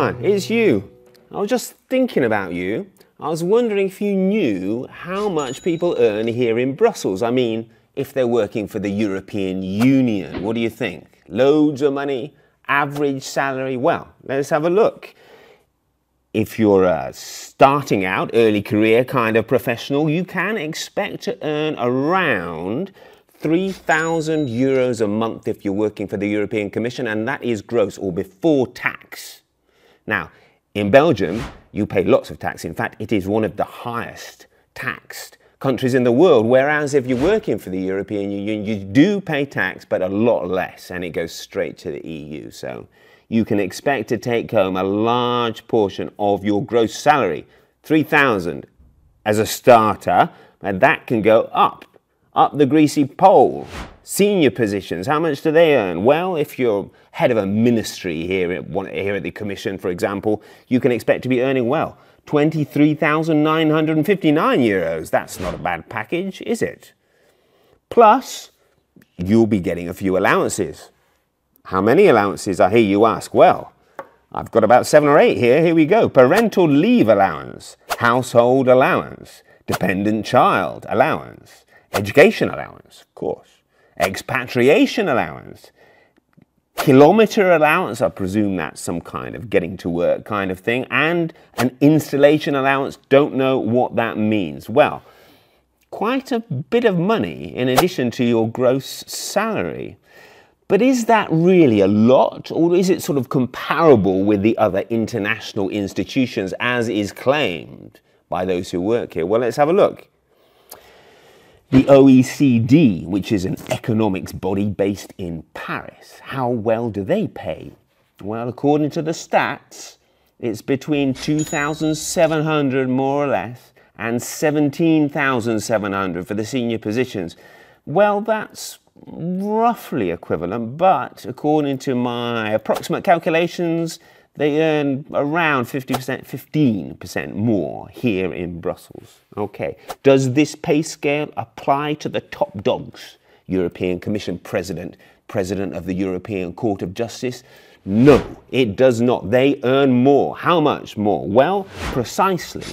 Hi, it's you. I was just thinking about you. I was wondering if you knew how much people earn here in Brussels. I mean, if they're working for the European Union. What do you think? Loads of money? Average salary? Well, let's have a look. If you're a starting out, early career kind of professional, you can expect to earn around 3,000 euros a month if you're working for the European Commission, and that is gross or before tax. Now, in Belgium, you pay lots of tax. In fact, it is one of the highest taxed countries in the world, whereas if you're working for the European Union, you do pay tax, but a lot less, and it goes straight to the EU. So you can expect to take home a large portion of your gross salary, 3,000 as a starter, and that can go up the greasy pole. Senior positions, how much do they earn? Well, if you're head of a ministry here at the Commission, for example, you can expect to be earning, well, 23,959 euros. That's not a bad package, is it? Plus, you'll be getting a few allowances. How many allowances, I hear you ask? Well, I've got about 7 or 8 here. Here we go. Parental leave allowance, household allowance, dependent child allowance, education allowance, of course, expatriation allowance, kilometre allowance, I presume that's some kind of getting to work kind of thing, and an installation allowance. Don't know what that means. Well, quite a bit of money in addition to your gross salary. But is that really a lot, or is it sort of comparable with the other international institutions as is claimed by those who work here? Well, let's have a look. The OECD, which is an economics body based in Paris, how well do they pay? Well, according to the stats, it's between 2,700 more or less and 17,700 for the senior positions. Well, that's roughly equivalent, but according to my approximate calculations, they earn around 15% more here in Brussels. Okay, does this pay scale apply to the top dogs? European Commission President, President of the European Court of Justice? No, it does not. They earn more. How much more? Well, precisely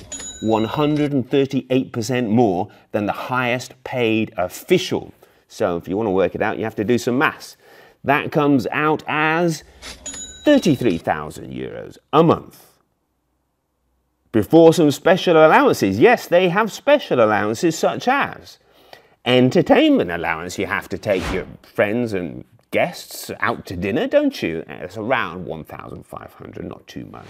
138% more than the highest paid official. So if you want to work it out, you have to do some maths. That comes out as 33,000 euros a month. Before some special allowances. Yes, they have special allowances such as entertainment allowance. You have to take your friends and guests out to dinner, don't you? It's around 1,500, not too much.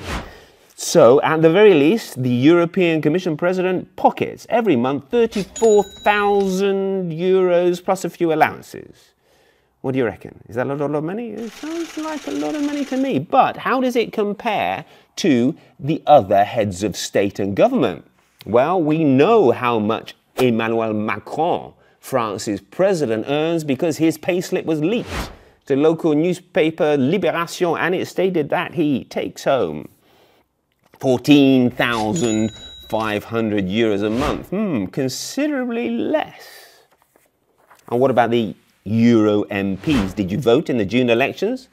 So, at the very least, the European Commission President pockets every month 34,000 euros plus a few allowances. What do you reckon? Is that a lot of money? It sounds like a lot of money to me. But how does it compare to the other heads of state and government? Well, we know how much Emmanuel Macron, France's president, earns because his payslip was leaked to local newspaper Libération, and it stated that he takes home 14,500 euros a month. Considerably less. And what about the Euro MPs? Did you vote in the June elections?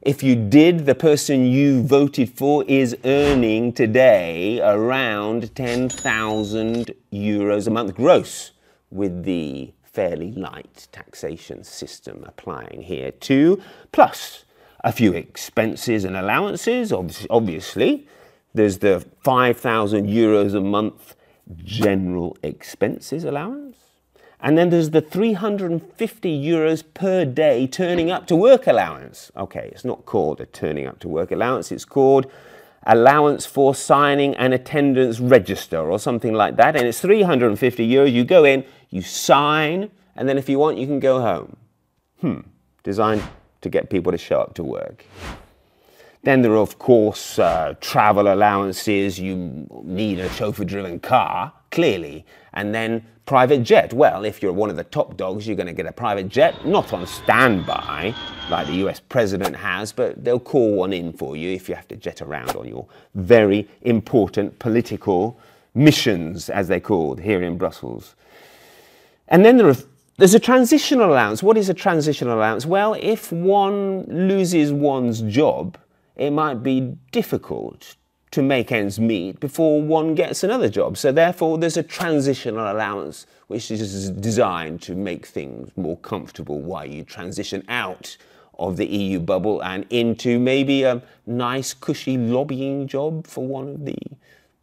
If you did, the person you voted for is earning today around 10,000 euros a month gross, with the fairly light taxation system applying here too, plus a few expenses and allowances. Obviously, there's the 5,000 euros a month general expenses allowance. And then there's the 350 euros per day turning up to work allowance. Okay, it's not called a turning up to work allowance. It's called allowance for signing an attendance register or something like that. And it's 350 euros. You go in, you sign, and then if you want, you can go home. Designed to get people to show up to work. Then there are, of course, travel allowances. You need a chauffeur-driven car, clearly. And then private jet. Well, if you're one of the top dogs, you're going to get a private jet, not on standby, like the US president has, but they'll call one in for you if you have to jet around on your very important political missions, as they're called, here in Brussels. And then there's a transitional allowance. What is a transitional allowance? Well, if one loses one's job, it might be difficult to make ends meet before one gets another job. So therefore, there's a transitional allowance which is designed to make things more comfortable while you transition out of the EU bubble and into maybe a nice, cushy lobbying job for one of the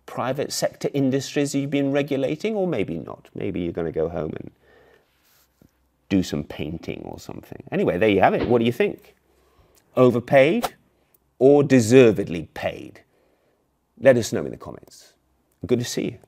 private sector industries you've been regulating, or maybe not. Maybe you're going to go home and do some painting or something. Anyway, there you have it. What do you think? Overpaid or deservedly paid? Let us know in the comments. Good to see you.